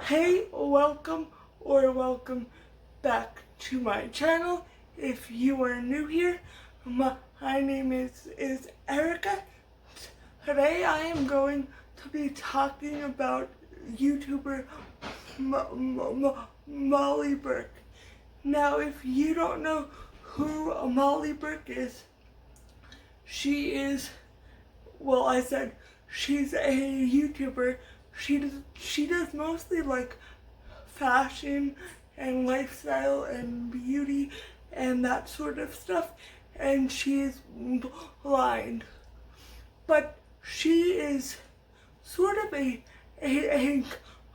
Hey, welcome back to my channel. If you are new here, my name is Erica. Today I am going to be talking about YouTuber Molly Burke. Now, if you don't know who Molly Burke is, she is, well, I said she's a YouTuber. She does mostly like fashion and lifestyle and beauty and that sort of stuff, and she's blind. But she is sort of a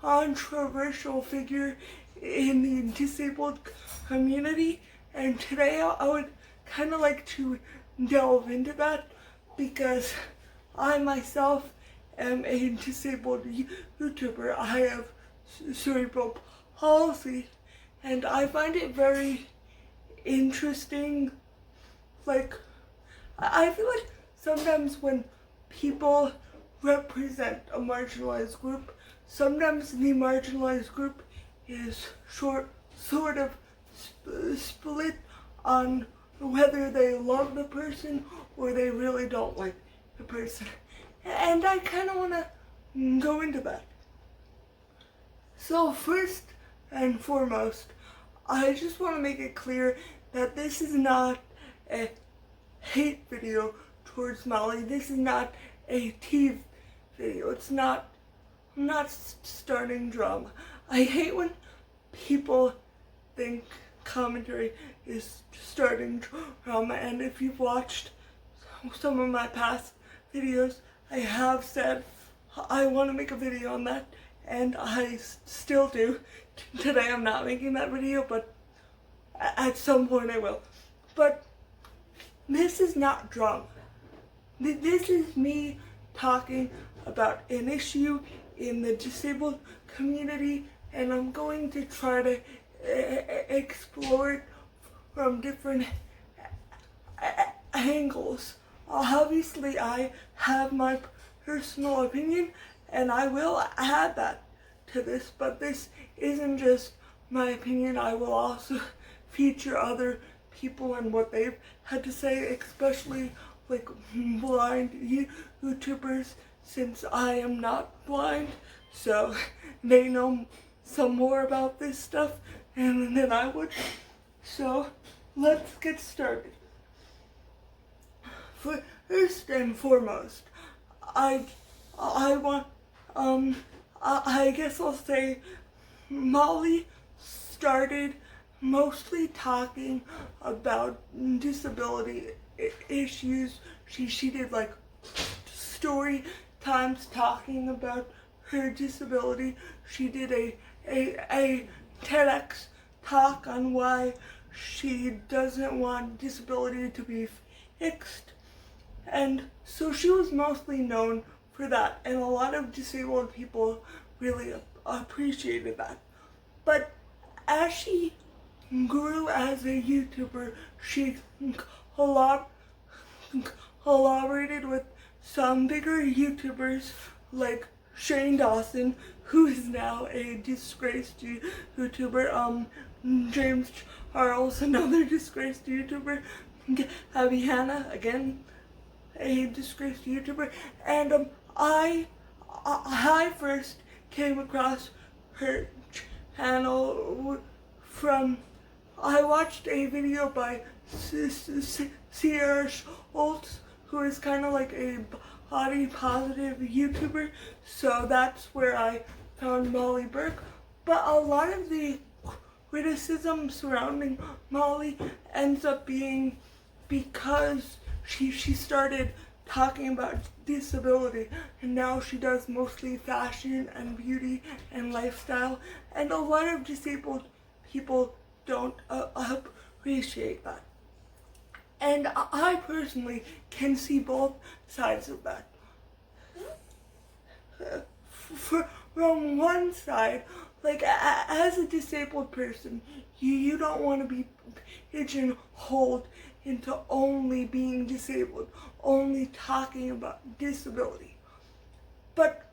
controversial figure in the disabled community, and today I would kind of like to delve into that because I myself am a disabled YouTuber. I have cerebral palsy, and I find it very interesting. Like, I feel like sometimes when people represent a marginalized group, sometimes the marginalized group is sort of split on whether they love the person or they really don't like the person. And I kind of want to go into that. So first and foremost, I just want to make it clear that this is not a hate video towards Molly. This is not a tease video. I'm not starting drama. I hate when people think commentary is starting drama, and if you've watched some of my past videos, I have said I want to make a video on that, and I still do. Today I'm not making that video, but at some point I will. But this is not drama. This is me talking about an issue in the disabled community, and I'm going to try to explore it from different angles. Obviously, I have my personal opinion, and I will add that to this, but this isn't just my opinion. I will also feature other people and what they've had to say, especially like blind YouTubers, since I am not blind, so they know some more about this stuff than I would. So let's get started. First and foremost, I guess I'll say Molly started mostly talking about disability issues. She did like story times talking about her disability. She did a TEDx talk on why she doesn't want disability to be fixed. And so she was mostly known for that, and a lot of disabled people really appreciated that. But as she grew as a YouTuber, she collaborated with some bigger YouTubers like Shane Dawson, who is now a disgraced YouTuber, James Charles, another disgraced YouTuber, Abby Hannah, again a disgraced YouTuber, and I first came across her channel from, I watched a video by Sierra Schultz, who is kind of like a body positive YouTuber, so that's where I found Molly Burke. But a lot of the criticism surrounding Molly ends up being because she started talking about disability, and now she does mostly fashion and beauty and lifestyle, and a lot of disabled people don't appreciate that. And I personally can see both sides of that. From one side, like as a disabled person, you don't want to be pigeonholed into only being disabled, only talking about disability. But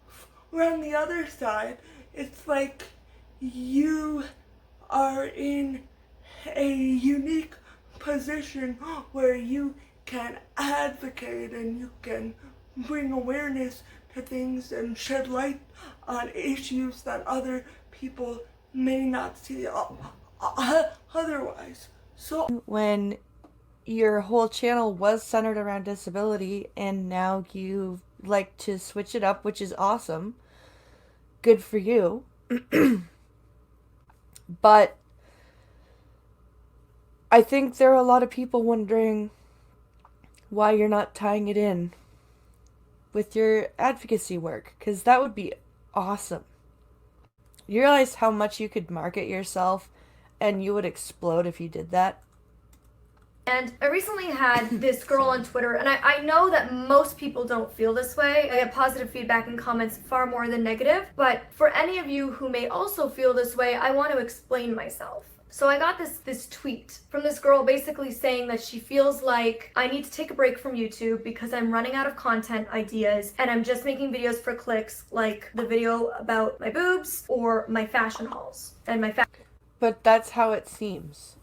on the other side, it's like you are in a unique position where you can advocate and you can bring awareness to things and shed light on issues that other people may not see otherwise. So when your whole channel was centered around disability and now you like to switch it up, which is awesome. Good for you. But I think there are a lot of people wondering why you're not tying it in with your advocacy work, because that would be awesome. You realize how much you could market yourself and you would explode if you did that? And I recently had this girl on Twitter, and I know that most people don't feel this way. I get positive feedback and comments far more than negative. But for any of you who may also feel this way, I want to explain myself. So I got this tweet from this girl basically saying that she feels like I need to take a break from YouTube because I'm running out of content ideas and I'm just making videos for clicks, like the video about my boobs or my fashion hauls and my But that's how it seems.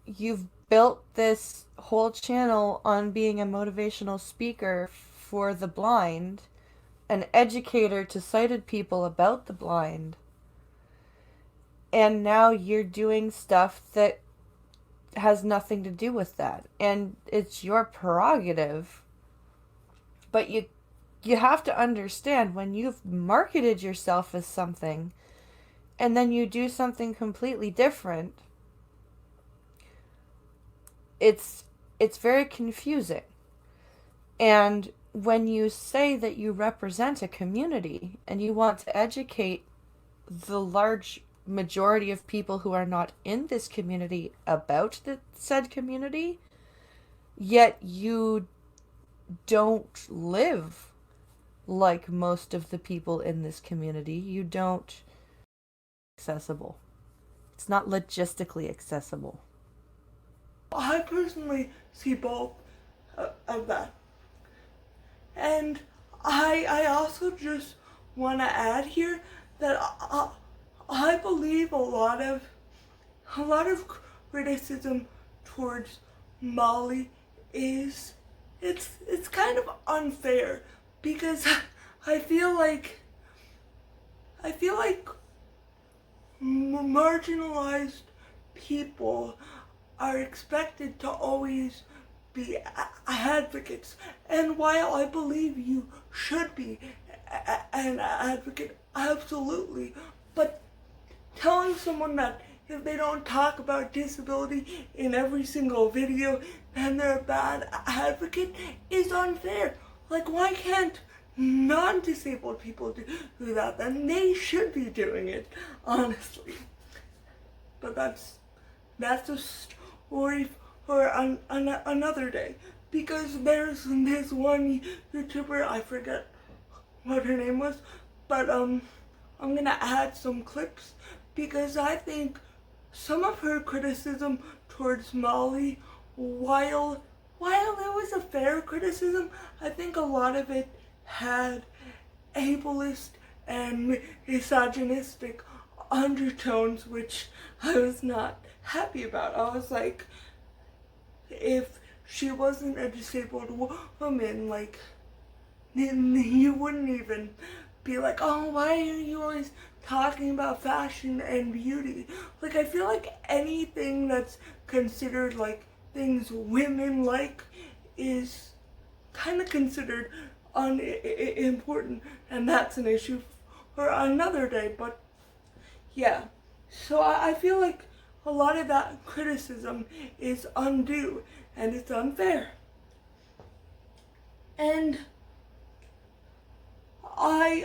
You've built this whole channel on being a motivational speaker for the blind, an educator to sighted people about the blind, and now you're doing stuff that has nothing to do with that. And it's your prerogative. But you have to understand, when you've marketed yourself as something and then you do something completely different, it's very confusing. And when you say that you represent a community and you want to educate the large majority of people who are not in this community about the said community, yet you don't live like most of the people in this community, you don't accessible. It's not logistically accessible. I personally see both of that. And I also just want to add here that I believe a lot of criticism towards Molly is it's kind of unfair, because I feel like marginalized people are expected to always be advocates. And while I believe you should be an advocate, absolutely, but telling someone that if they don't talk about disability in every single video, then they're a bad advocate is unfair. Like, why can't non-disabled people do that? Then they should be doing it, honestly. But that's a story for another day. Because there's this one YouTuber, I forget what her name was, but I'm gonna add some clips, because I think some of her criticism towards Molly, while it was a fair criticism, I think a lot of it had ableist and misogynistic undertones, which I was not happy about. I was like, if she wasn't a disabled woman, like, you wouldn't even be like, oh, why are you always talking about fashion and beauty? Like, I feel like anything that's considered like things women like is kind of considered unimportant, and that's an issue for another day. But yeah, so I feel like a lot of that criticism is undue and it's unfair. And I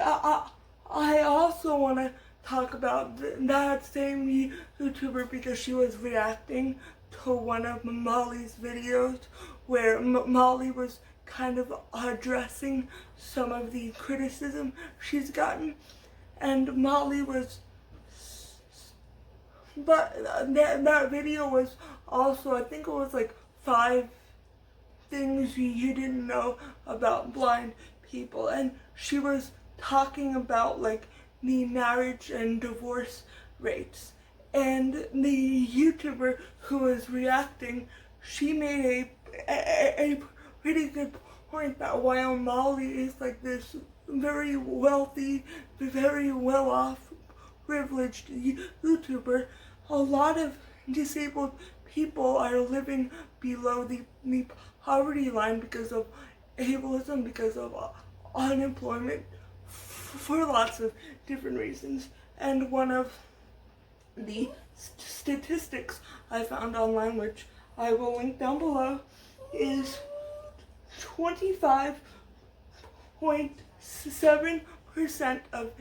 also want to talk about that same YouTuber, because she was reacting to one of Molly's videos where Molly was kind of addressing some of the criticism she's gotten, and Molly was, but that video was also, I think it was like 5 things you didn't know about blind people, and she was talking about like the marriage and divorce rates. And the YouTuber who was reacting, she made a pretty good point that while Molly is like this very wealthy, very well-off, privileged YouTuber, a lot of disabled people are living below the poverty line because of ableism, because of unemployment, for lots of different reasons. And one of the statistics I found online, which I will link down below, is 25.7% of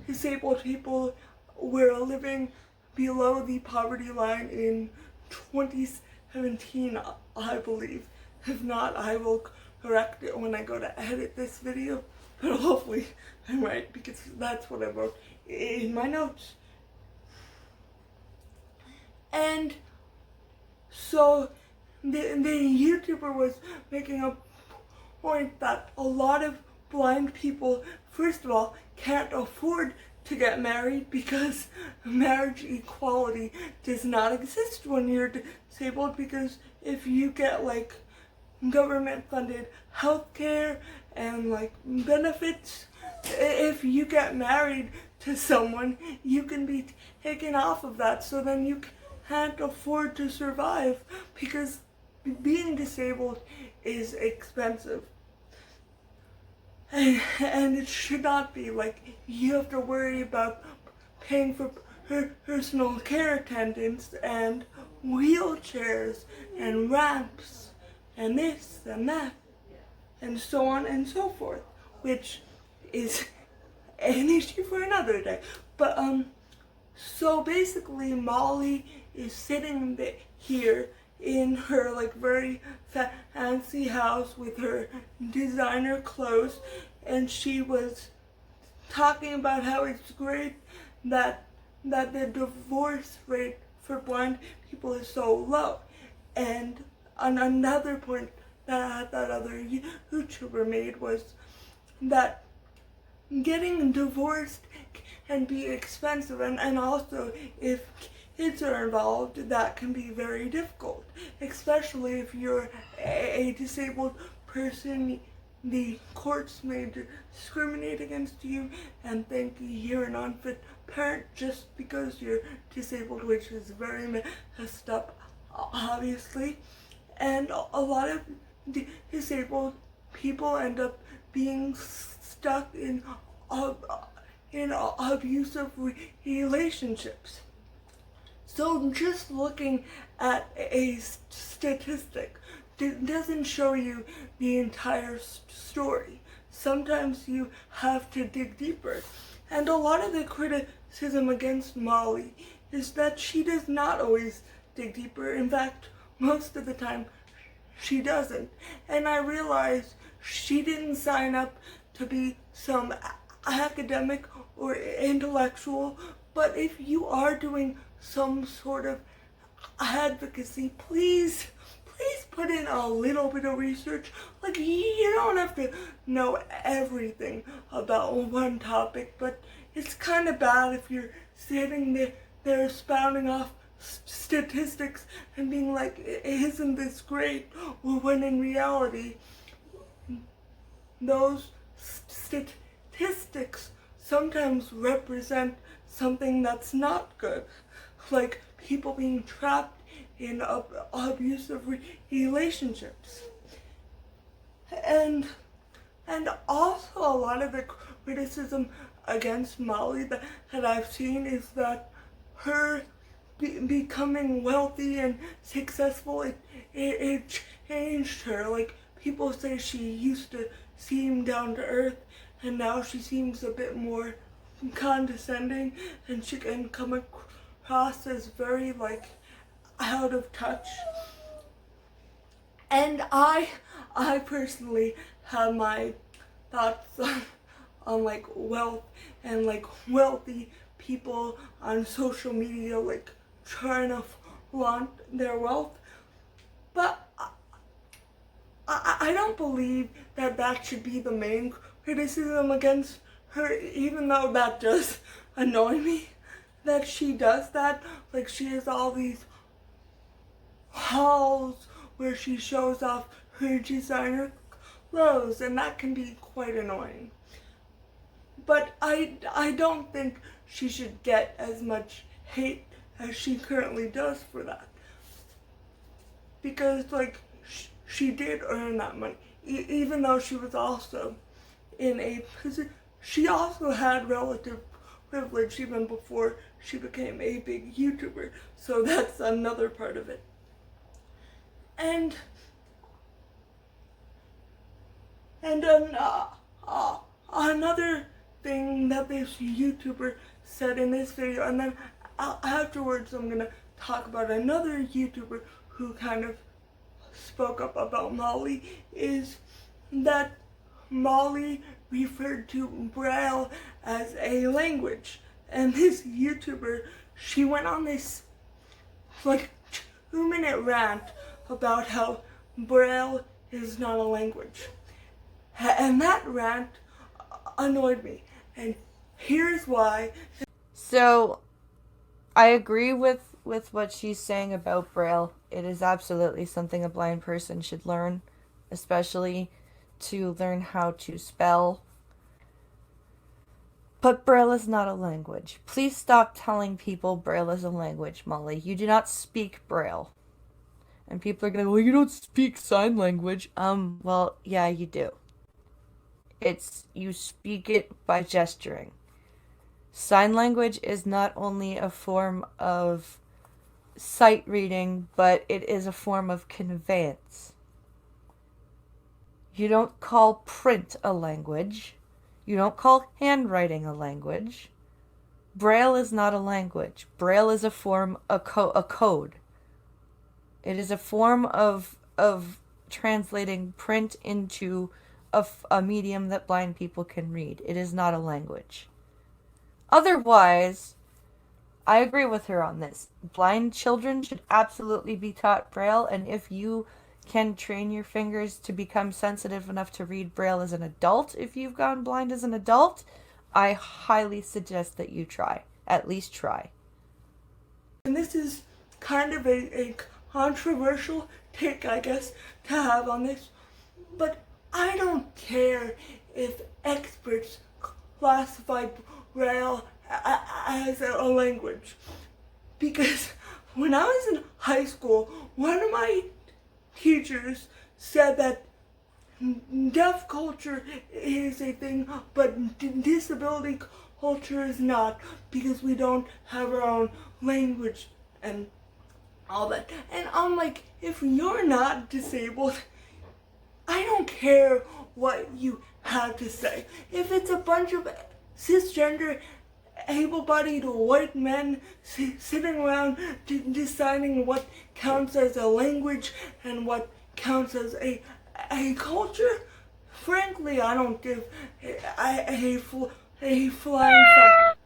disabled people were living below the poverty line in 2017, I believe. If not, I will correct it when I go to edit this video, but hopefully I'm right, because that's what I wrote in my notes. And so the YouTuber was making a point that a lot of blind people, first of all, can't afford to get married because marriage equality does not exist when you're disabled, because if you get like government funded healthcare and like benefits, if you get married to someone, you can be taken off of that, so then you can't afford to survive because being disabled is expensive. And it should not be like you have to worry about paying for personal care attendants and wheelchairs and ramps and this and that and so on and so forth, which is an issue for another day. But so basically Molly is sitting here in her like very fancy house with her designer clothes, and she was talking about how it's great that the divorce rate for blind people is so low. And another point that other YouTuber made was that getting divorced can be expensive, and also if kids are involved, that can be very difficult, especially if you're a disabled person. The courts may discriminate against you and think you're an unfit parent just because you're disabled, which is very messed up, obviously. And a lot of disabled people end up being stuck in abusive relationships. So just looking at a statistic doesn't show you the entire story. Sometimes you have to dig deeper. And a lot of the criticism against Molly is that she does not always dig deeper. In fact, most of the time, she doesn't. And I realize she didn't sign up to be some academic or intellectual, but if you are doing some sort of advocacy, please put in a little bit of research. Like, you don't have to know everything about one topic, but it's kind of bad if you're sitting there spouting off statistics and being like, isn't this great? When in reality, those statistics sometimes represent something that's not good, like people being trapped in abusive relationships. And also a lot of the criticism against Molly that I've seen is that her becoming wealthy and successful, it changed her. Like, people say she used to seem down to earth, and now she seems a bit more condescending, and she can come across as very like out of touch. And I personally have my thoughts on like wealth and like wealthy people on social media like trying to flaunt their wealth, but I don't believe that should be the main criticism against her, even though that does annoy me, that she does that. Like, she has all these hauls where she shows off her designer clothes, and that can be quite annoying. But I don't think she should get as much hate as she currently does for that. Because, like, she did earn that money. Even though she was also in a position, she also had relative privilege even before she became a big YouTuber. So that's another part of it. And another thing that this YouTuber said in this video, and then afterwards I'm gonna talk about another YouTuber who kind of spoke up about Molly, is that Molly referred to Braille as a language. And this YouTuber, she went on this like 2-minute rant about how Braille is not a language. And that rant annoyed me. And here's why. So, I agree with what she's saying about Braille. It is absolutely something a blind person should learn, especially to learn how to spell. But Braille is not a language. Please stop telling people Braille is a language, Molly. You do not speak Braille. And people are gonna, well, you don't speak sign language. Well, yeah, you do. You speak it by gesturing. Sign language is not only a form of sight reading, but it is a form of conveyance. You don't call print a language. You don't call handwriting a language. Braille is not a language. Braille is a form, a code. It is a form of translating print into a medium that blind people can read. It is not a language. Otherwise, I agree with her on this. Blind children should absolutely be taught Braille, and if you can train your fingers to become sensitive enough to read Braille as an adult, if you've gone blind as an adult, I highly suggest that you try. At least try. And this is kind of a controversial take, I guess, to have on this, but I don't care if experts classify Braille as a language, because when I was in high school, one of my teachers said that deaf culture is a thing, but disability culture is not, because we don't have our own language and all that. And I'm like, if you're not disabled, I don't care what you have to say. If it's a bunch of cisgender, able-bodied white men sitting around deciding what counts as a language and what counts as a culture, frankly, I don't give a flying fuck.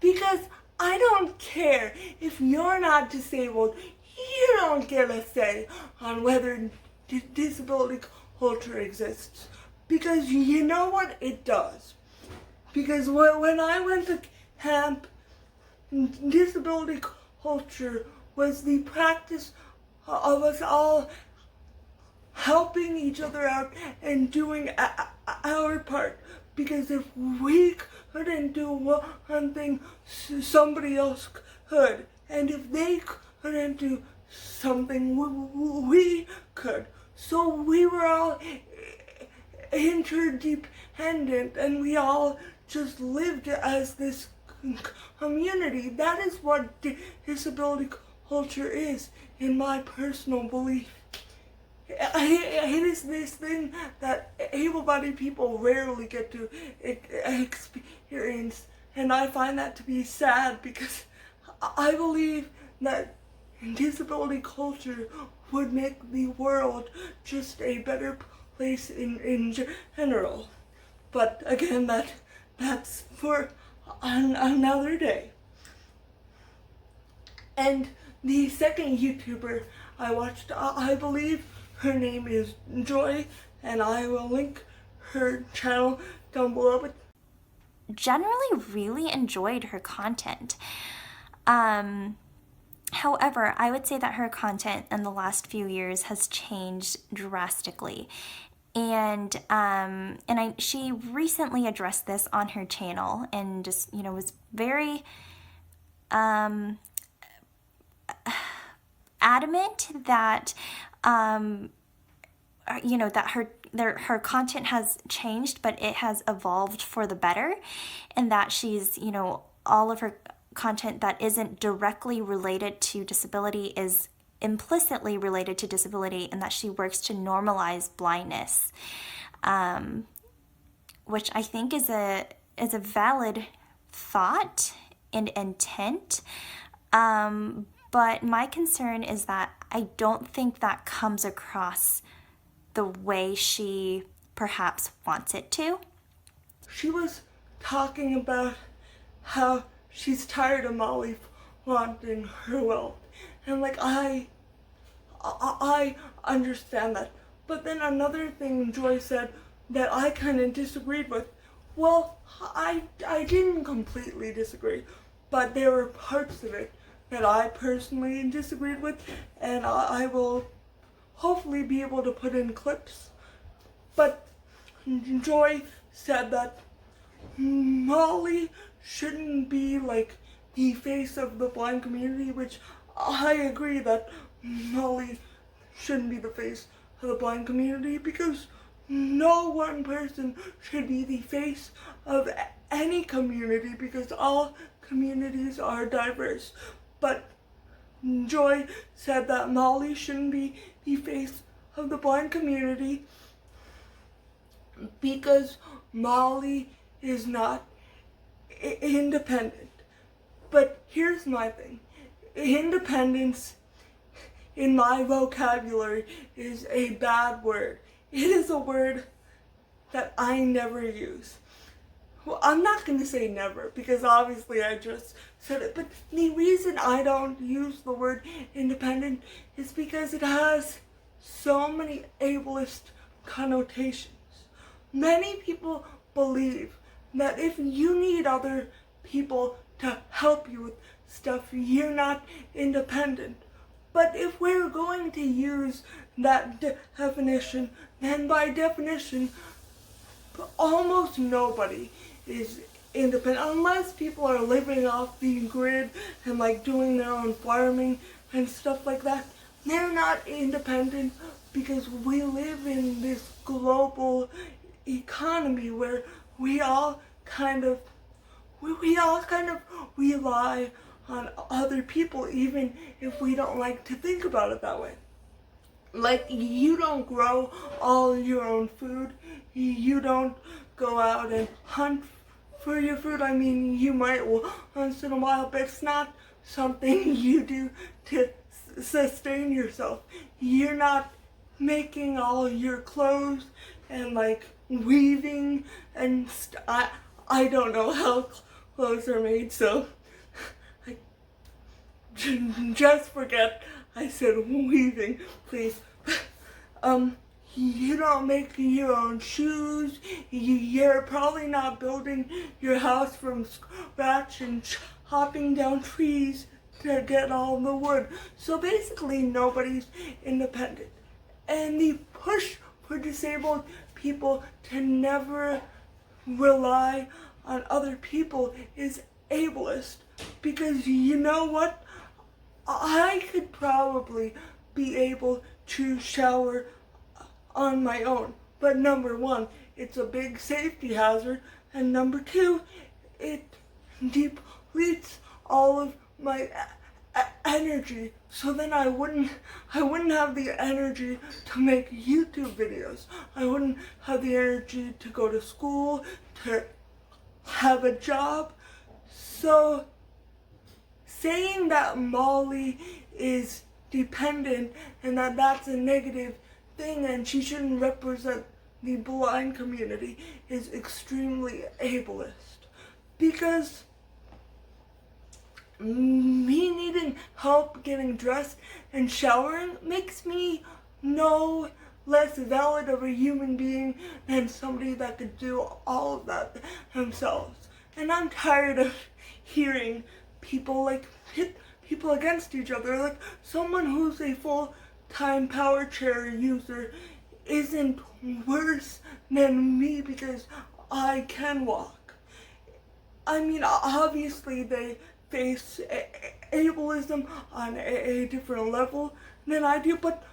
Because I don't care if you're not disabled. You don't get a say on whether disability culture exists. Because you know what? It does. Because when I went to camp, disability culture was the practice of us all helping each other out and doing our part. Because if we couldn't do one thing, somebody else could. And if they couldn't do something, we could. So we were all interdependent, and we all just lived as this community. That is what disability culture is, in my personal belief. It is this thing that able-bodied people rarely get to experience, and I find that to be sad, because I believe that disability culture would make the world just a better place in general. But again, that's for another day. And the second YouTuber I watched, I believe her name is Joy, and I will link her channel down below. But generally really enjoyed her content. However, I would say that her content in the last few years has changed drastically. And she recently addressed this on her channel and just, was very adamant that that her content has changed, but it has evolved for the better, and that she's, all of her content that isn't directly related to disability is implicitly related to disability, and that she works to normalize blindness, which I think is a valid thought and intent. But my concern is that I don't think that comes across the way she perhaps wants it to. she was talking about how she's tired of Molly wanting her wealth. And like, I understand that. But then another thing Joy said that I kind of disagreed with. Well, I didn't completely disagree, but there were parts of it that I personally disagreed with, and I will hopefully be able to put in clips. But Joy said that Molly shouldn't be like the face of the blind community, which I agree that Molly shouldn't be the face of the blind community, because no one person should be the face of any community, because all communities are diverse. But Joy said that Molly shouldn't be the face of the blind community because Molly is not independent. But here's my thing. Independence in my vocabulary is a bad word. It is a word that I never use. Well, I'm not going to say never, because obviously I just said it, but the reason I don't use the word independent is because it has so many ableist connotations. Many people believe that if you need other people to help you with stuff, you're not independent. But if we're going to use that definition, then by definition, almost nobody is independent, unless people are living off the grid and like doing their own farming and stuff like that. They're not independent because we live in this global economy where we all kind of rely on other people, even if we don't like to think about it that way. Like, you don't grow all your own food. You don't go out and hunt for your food. I mean, you might once in a while, but it's not something you do to sustain yourself. You're not making all your clothes and like weaving and I don't know how clothes are made, so I just forget I said weaving, please. You don't make your own shoes. You're probably not building your house from scratch and chopping down trees to get all the wood. So basically, nobody's independent. And the push for disabled people to never rely on other people is ableist. Because you know what? I could probably be able to shower on my own. But number one, it's a big safety hazard. And number two, it depletes all of my energy. So then I wouldn't have the energy to make YouTube videos. I wouldn't have the energy to go to school, to have a job. So saying that Molly is dependent and that that's a negative thing and she shouldn't represent the blind community is extremely ableist. Because me needing help getting dressed and showering makes me no less valid of a human being than somebody that could do all of that themselves. And I'm tired of hearing people like pit people against each other. Like, someone who's a full-time power chair user isn't worse than me because I can walk. I mean, obviously they face ableism on a different level than I do, but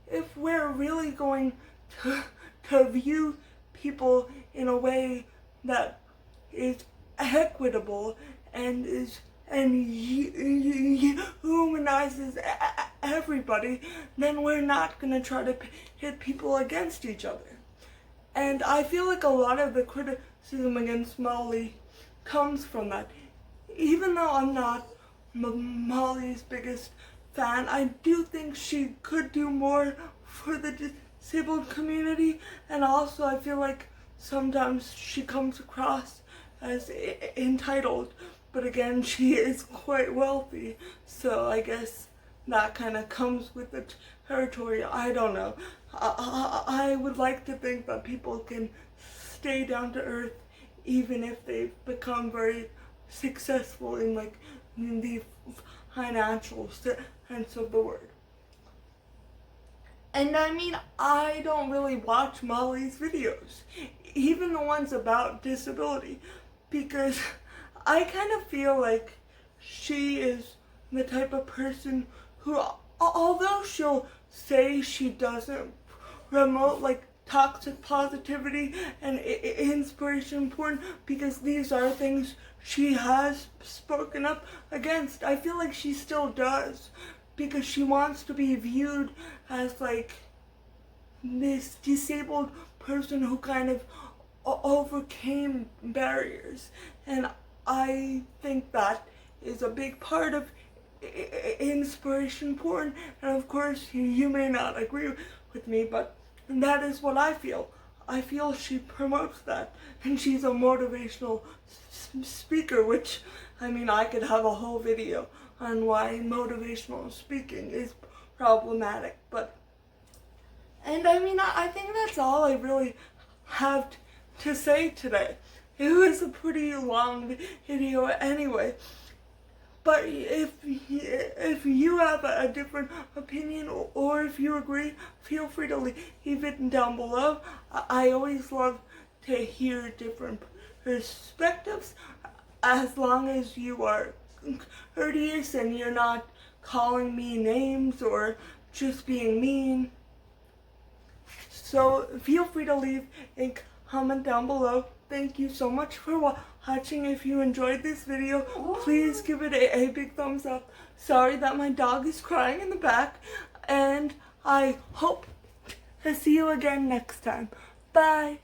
if we're really going to view people in a way that is equitable and humanizes everybody, then we're not going to try to hit people against each other. And I feel like a lot of the criticism against Molly comes from that. Even though I'm not Molly's biggest fan, I do think she could do more for the disabled community, and also I feel like sometimes she comes across as entitled, but again, she is quite wealthy, so I guess that kind of comes with the territory. I don't know. I would like to think that people can stay down to earth even if they've become very successful in like in the financial sense of the word. And I mean, I don't really watch Molly's videos, even the ones about disability, because I kind of feel like she is the type of person who, although she'll say she doesn't promote like toxic positivity and inspiration porn, because these are things she has spoken up against, I feel like she still does, because she wants to be viewed as like this disabled person who kind of overcame barriers. And I think that is a big part of inspiration porn. And of course, you may not agree with me, but that is what I feel. I feel she promotes that, and she's a motivational speaker, which, I mean, I could have a whole video on why motivational speaking is problematic, and I mean, I think that's all I really have to say today. It was a pretty long video anyway. But if you have a different opinion, or if you agree, feel free to leave it down below. I always love to hear different perspectives, as long as you are courteous and you're not calling me names or just being mean. So feel free to leave a comment down below. Thank you so much for watching. If you enjoyed this video, please give it a big thumbs up. Sorry that my dog is crying in the back, and I hope to see you again next time. Bye.